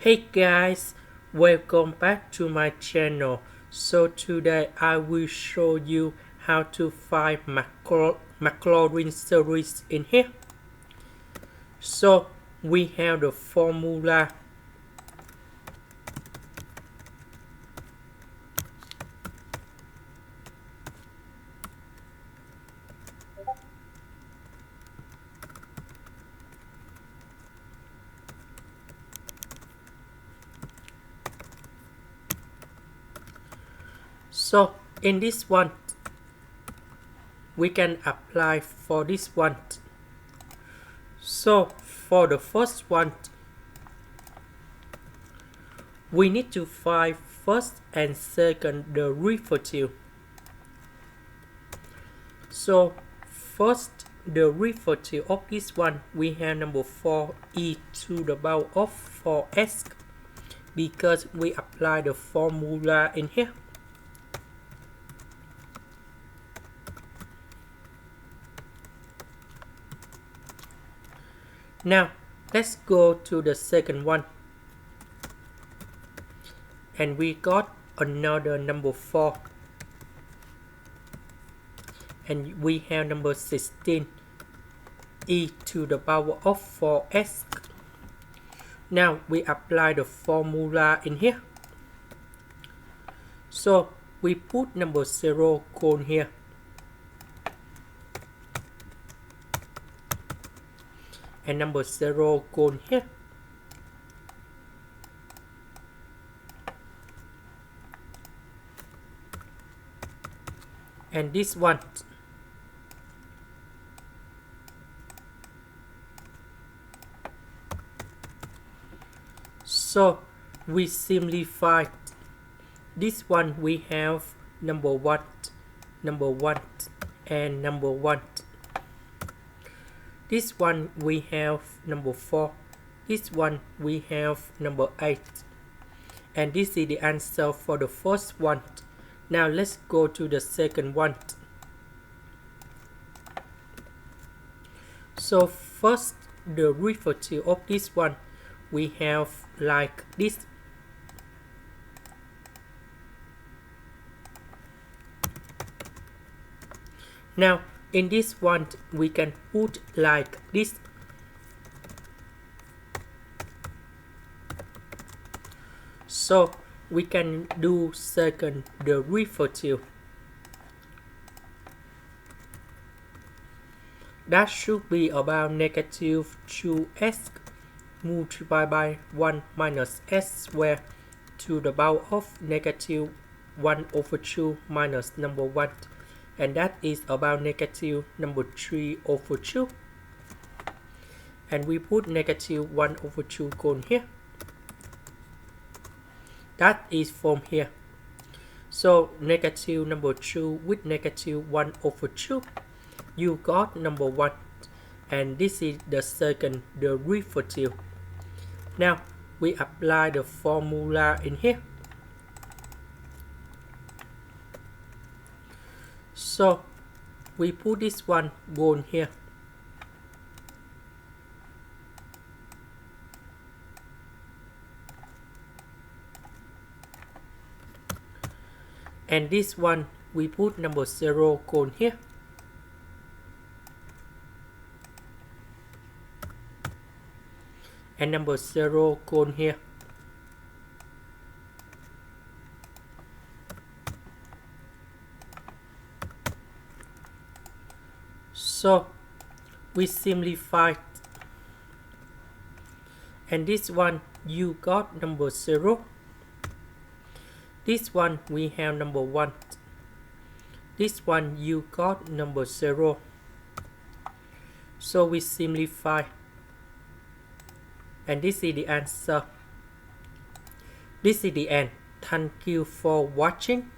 Hey guys, welcome back to my channel. So today I will show you how to find MacLaurin series in here. So we have the formula. So in this one, we can apply for this one. So for the first one, we need to find first and second derivative. So first derivative of this one, we have number 4 e to the power of 4s because we apply the formula in here. Now let's go to the second one, and we got another number 4, and we have number 16 e to the power of 4s. Now we apply the formula in here. So we put number 0 cone here, and number 0 cone here. And this one. So we simplify this one. We have number 1, and number 1. This one we have number 4. This one we have number 8. And this is the answer for the first one. Now let's go to the second one. So first derivative of this one, we have like this. Now in this one we can put like this. So we can do second derivative. That should be about negative 2s multiplied by 1 minus s squared to the power of negative 1 over 2 minus number 1. And that is about negative number 3 over 2. And we put negative 1 over 2 cone here. That is from here. So negative number 2 with negative 1 over 2. You got number 1. And this is the second derivative. Now we apply the formula in here. So we put this one bone here. And this one we put number 0 cone here. And number 0 cone here. So we simplify, and this one you got number 0. This one we have number 1. This one you got number 0. So we simplify, and this is the answer. This is the end. Thank you for watching.